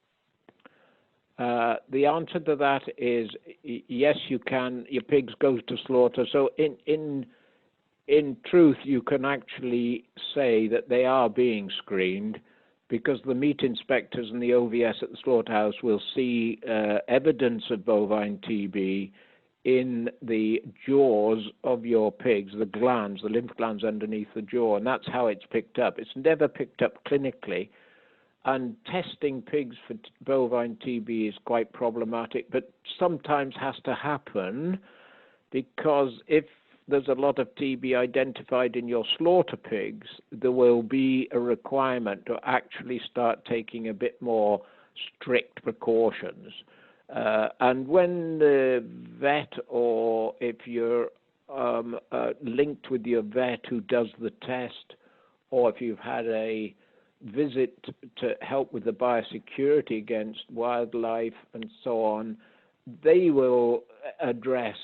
The answer to that is yes, you can. Your pigs go to slaughter. So in truth, you can actually say that they are being screened, because the meat inspectors and the OVS at the slaughterhouse will see evidence of bovine TB in the jaws of your pigs, the glands, the lymph glands underneath the jaw, and that's how it's picked up. It's never picked up clinically, and testing pigs for bovine TB is quite problematic, but sometimes has to happen, because if there's a lot of TB identified in your slaughter pigs, there will be a requirement to actually start taking a bit more strict precautions. And when the vet, or if you're linked with your vet who does the test, or if you've had a visit to help with the biosecurity against wildlife and so on, they will address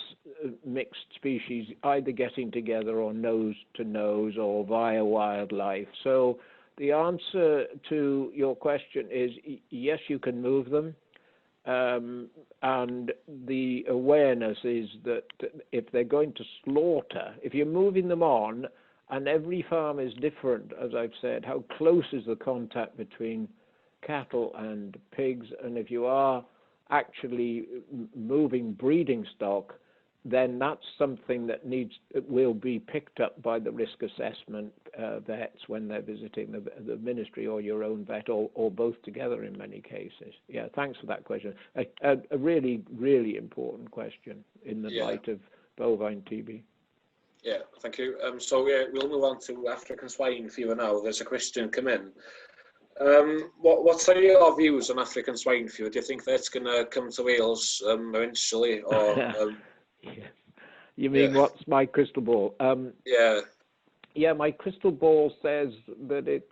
mixed species either getting together or nose to nose or via wildlife. So the answer to your question is yes, you can move them. And the awareness is that if they're going to slaughter, if you're moving them on, and every farm is different, as I've said, how close is the contact between cattle and pigs, and if you are actually moving breeding stock, then that's something that will be picked up by the risk assessment vets when they're visiting the ministry, or your own vet, or both together in many cases. Yeah, thanks for that question. A really, really important question in the light of bovine TB. Yeah, thank you. So yeah, we'll move on to African swine fever now. There's a question come in. What are your views on African swine fever? Do you think that's going to come to Wales eventually, or? You mean, what's my crystal ball? Yeah, my crystal ball says that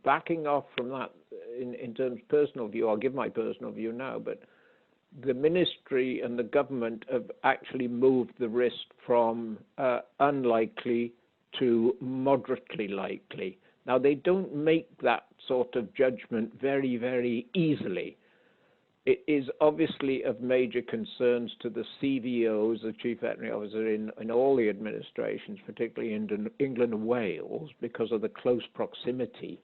backing off from that in terms of personal view, I'll give my personal view now, but the ministry and the government have actually moved the risk from unlikely to moderately likely. Now, they don't make that sort of judgment very, very easily. It is obviously of major concerns to the CVOs, the Chief Veterinary Officer, in all the administrations, particularly in England and Wales, because of the close proximity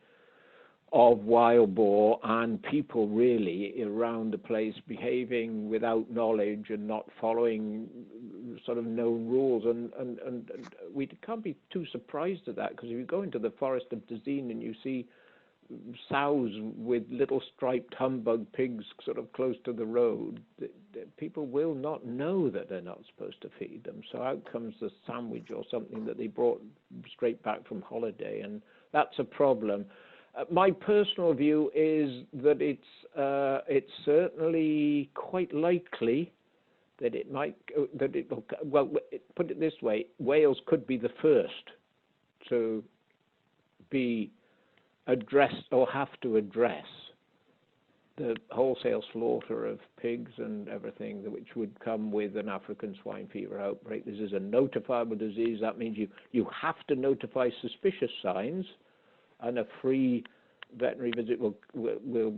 of wild boar and people really around the place behaving without knowledge and not following sort of known rules. And we can't be too surprised at that, because if you go into the forest of Dezeen and you see sows with little striped humbug pigs sort of close to the road, people will not know that they're not supposed to feed them. So out comes the sandwich or something that they brought straight back from holiday, and that's a problem. My personal view is that it's certainly quite likely that it might, put it this way, Wales could be the first to be addressed or have to address the wholesale slaughter of pigs and everything which would come with an African swine fever outbreak. This is a notifiable disease. That means you have to notify suspicious signs, and a free veterinary visit will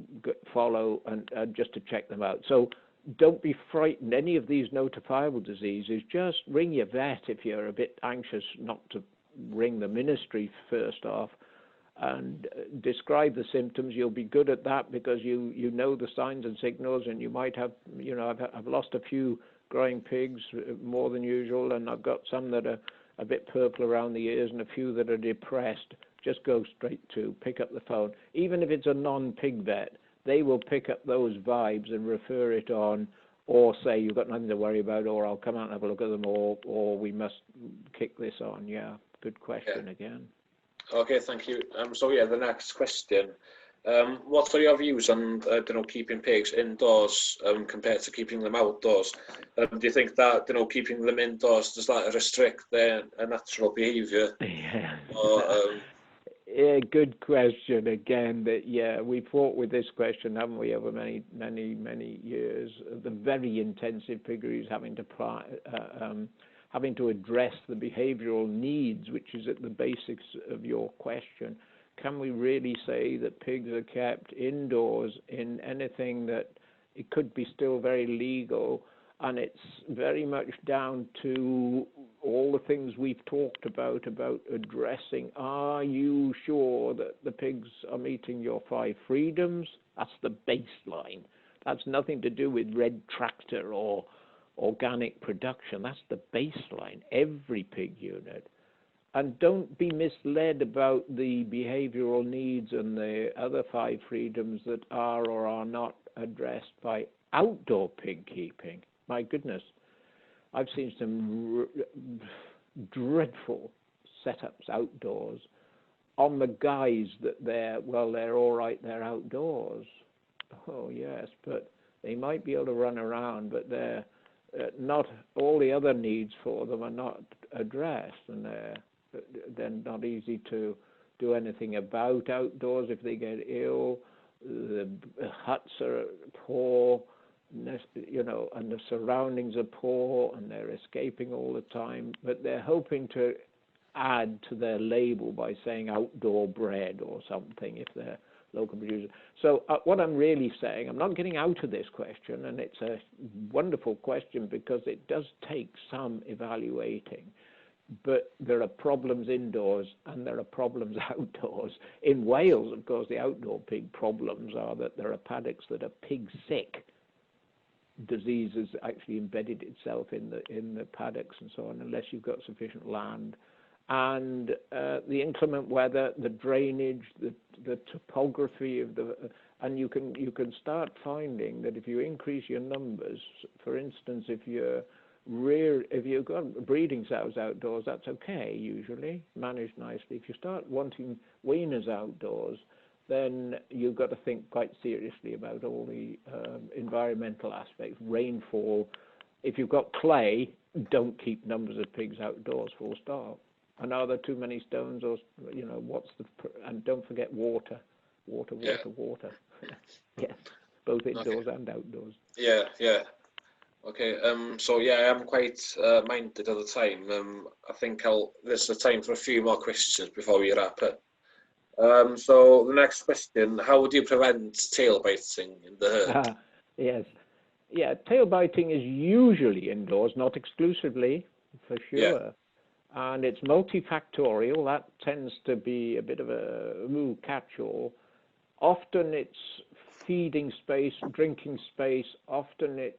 follow and just to check them out. So don't be frightened. Any of these notifiable diseases, just ring your vet if you're a bit anxious not to ring the ministry first off, and describe the symptoms. You'll be good at that because you know the signs and signals, and you might have, I've lost a few growing pigs more than usual, and I've got some that are a bit purple around the ears and a few that are depressed. Just go straight to pick up the phone. Even if it's a non-pig vet, they will pick up those vibes and refer it on, or say you've got nothing to worry about, or I'll come out and have a look at them, or we must kick this on. Yeah, good question again. Okay, thank you. The next question. What are your views on keeping pigs indoors compared to keeping them outdoors? Do you think that keeping them indoors, does that restrict their natural behaviour? Yeah. Or, yeah, good question again. We fought with this question, haven't we, over many, many, many years? The very intensive piggeries having to address the behavioural needs, which is at the basics of your question. Can we really say that pigs are kept indoors in anything that it could be still very legal? And it's very much down to all the things we've talked about addressing. Are you sure that the pigs are meeting your 5 freedoms? That's the baseline. That's nothing to do with red tractor or organic production. That's the baseline, every pig unit. And don't be misled about the behavioral needs and the other 5 freedoms that are or are not addressed by outdoor pig keeping. My goodness, I've seen some dreadful setups outdoors on the guise that they're all right, they're outdoors. Oh yes, but they might be able to run around, but they're not, all the other needs for them are not addressed, and they're not easy to do anything about outdoors if they get ill. The huts are poor, and the surroundings are poor, and they're escaping all the time, but they're hoping to add to their label by saying outdoor bred or something if they're local producer. So what I'm really saying, I'm not getting out of this question, and it's a wonderful question because it does take some evaluating, but there are problems indoors and there are problems outdoors. In Wales, of course, the outdoor pig problems are that there are paddocks that are pig sick. Disease has actually embedded itself in the paddocks and so on, unless you've got sufficient land. And the inclement weather, the drainage, the topography of and you can start finding that if you increase your numbers, for instance, if you've got breeding sows outdoors, that's okay usually, managed nicely. If you start wanting weaners outdoors, then you've got to think quite seriously about all the environmental aspects, rainfall, if you've got clay, don't keep numbers of pigs outdoors, full stop. And are there too many stones, or, you know, and don't forget water. Water. Yes, both indoors and outdoors. Yeah. Okay, so yeah, I'm quite minded at the time. I think there's the time for a few more questions before we wrap up. So the next question, how would you prevent tail biting in the herd? Yes. Yeah, tail biting is usually indoors, not exclusively, for sure. Yeah. And it's multifactorial. That tends to be a bit of a catch-all. Often it's feeding space, drinking space. Often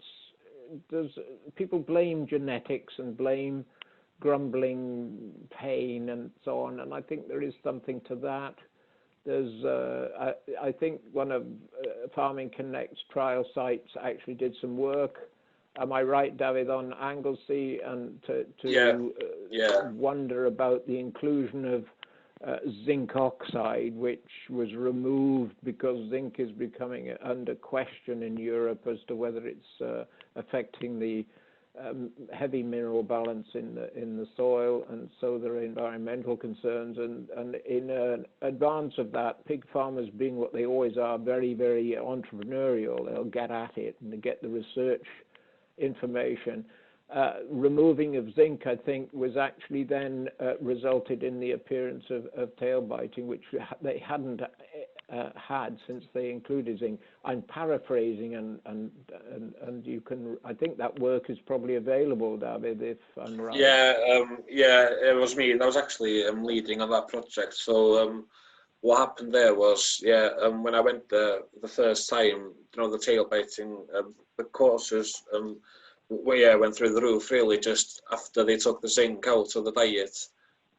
people blame genetics and blame grumbling, pain, and so on. And I think there is something to that. I think one of Farming Connect's trial sites actually did some work. Am I right, David, on Anglesey, and to wonder about the inclusion of zinc oxide, which was removed because zinc is becoming under question in Europe as to whether it's affecting the heavy mineral balance in the soil, and so there are environmental concerns. And in advance of that, pig farmers, being what they always are, very, very entrepreneurial, they'll get at it and they get the research information. Removing of zinc, I think, was actually then resulted in the appearance of tail biting, which they hadn't had since they included zinc. I'm paraphrasing, and you can. I think that work is probably available, David, if I'm right. Yeah, it was me. That was actually leading on that project. So what happened there was, when I went there the first time, the tail biting, the courses, went through the roof really just after they took the zinc out of the diet.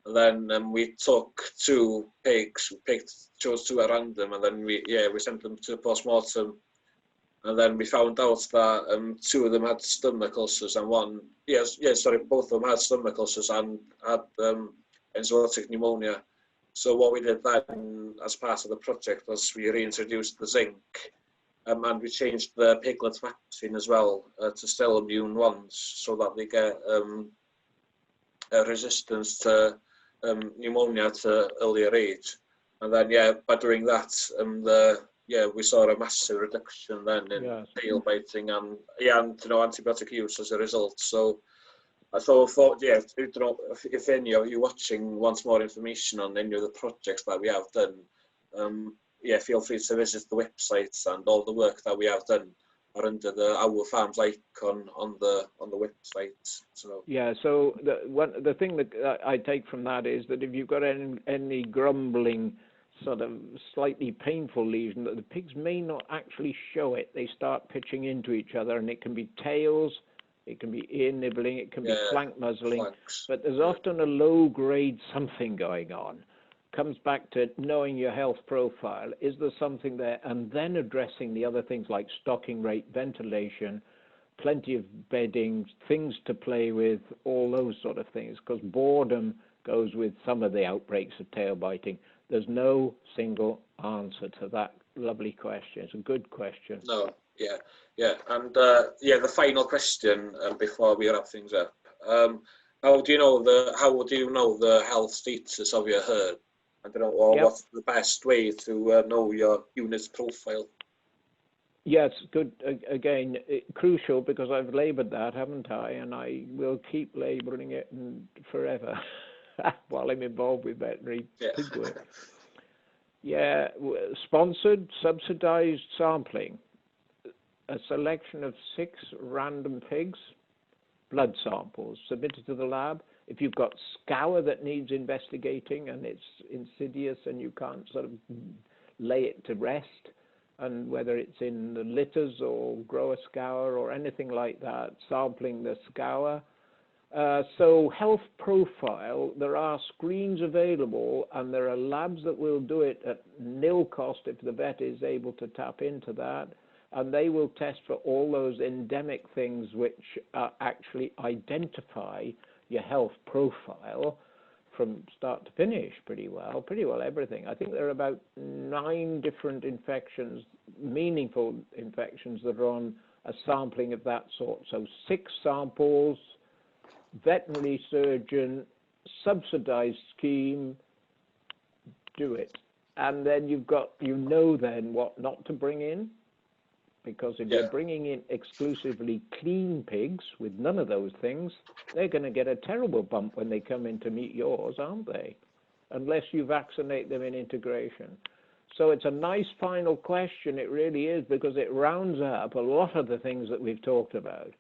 And then we took 2 pigs, chose 2 at random, and then we sent them to post-mortem. And then we found out that 2 of them had stomach ulcers, and both of them had stomach ulcers and had enzootic pneumonia. So what we did then as part of the project was we reintroduced the zinc, and we changed the piglet vaccine as well to still immune ones, so that they get a resistance to pneumonia at an earlier age. And then by doing that, we saw a massive reduction then in tail biting and antibiotic use as a result. So I thought, if any of you watching wants more information on any of the projects that we have done, feel free to visit the websites, and all the work that we have done are under the Our Farms icon on the website. So so the thing that I take from that is that if you've got any grumbling, sort of slightly painful lesion, that the pigs may not actually show it. They start pitching into each other, and it can be tails, it can be ear nibbling, it can be flank muzzling, but there's often a low-grade something going on. Comes back to knowing your health profile. Is there something there? And then addressing the other things like stocking rate, ventilation, plenty of bedding, things to play with, all those sort of things, because boredom goes with some of the outbreaks of tail biting. There's no single answer to that lovely question. It's a good question. No, and the final question before we wrap things up. How would you know the health status of your herd? I don't know, or what's the best way to know your unit's profile? Yes, good. Again, crucial, because I've laboured that, haven't I? And I will keep labouring it forever while I'm involved with veterinary pig work. Sponsored, subsidised sampling. A selection of 6 random pigs, blood samples submitted to the lab. If you've got scour that needs investigating and it's insidious and you can't sort of lay it to rest, and whether it's in the litters or grower scour or anything like that, sampling the scour. So health profile, there are screens available, and there are labs that will do it at nil cost if the vet is able to tap into that, and they will test for all those endemic things which actually identify your health profile from start to finish pretty well everything. I think there are about 9 different infections, meaningful infections, that are on a sampling of that sort. So 6 samples, veterinary surgeon, subsidized scheme, do it. And then you've got, then what not to bring in, because if you're bringing in exclusively clean pigs with none of those things, they're going to get a terrible bump when they come in to meet yours, aren't they? Unless you vaccinate them in integration. So it's a nice final question, it really is, because it rounds up a lot of the things that we've talked about.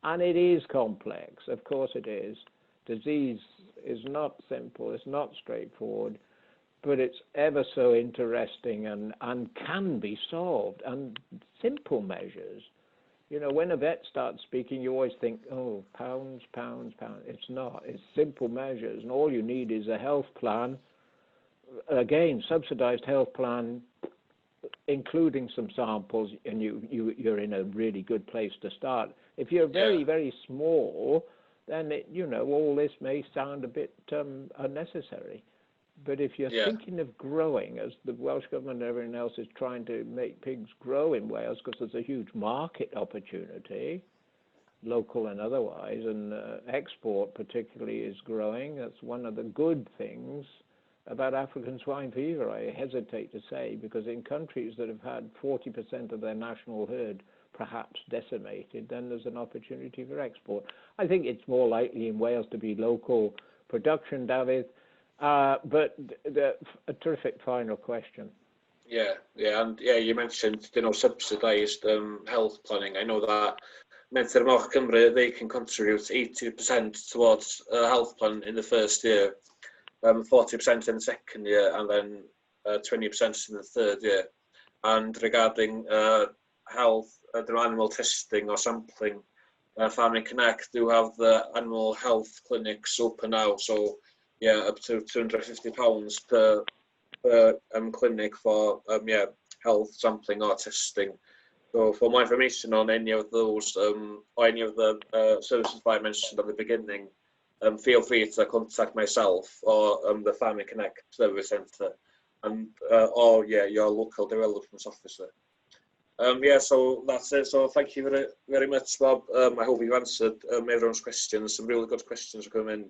And it is complex, of course it is. Disease is not simple, it's not straightforward, but it's ever so interesting and can be solved. And simple measures. You know, when a vet starts speaking, you always think, oh, pounds, pounds, pounds. It's not. It's simple measures, and all you need is a health plan. Again, subsidized health plan, including some samples, and you're in a really good place to start. If you're very, very small, then, all this may sound a bit unnecessary. But if you're thinking of growing, as the Welsh Government and everyone else is trying to make pigs grow in Wales, because there's a huge market opportunity, local and otherwise, and export particularly is growing. That's one of the good things about African swine fever, I hesitate to say, because in countries that have had 40% of their national herd perhaps decimated, then there's an opportunity for export. I think it's more likely in Wales to be local production, David. But a terrific final question. Yeah, you mentioned, subsidised health planning. I know that Menter Moch Cymru, they can contribute 80% towards a health plan in the first year, 40% in the second year, and then 20% in the third year. And regarding health, animal testing or sampling, Farming Connect do have the animal health clinics open now, so up to £250 per clinic for health sampling or testing. So for more information on any of those or any of the services that I mentioned at the beginning, feel free to contact myself or the Farming Connect Service Centre, and or your local development officer. So that's it. So thank you very, very much, Bob. I hope you've answered everyone's questions. Some really good questions are coming in.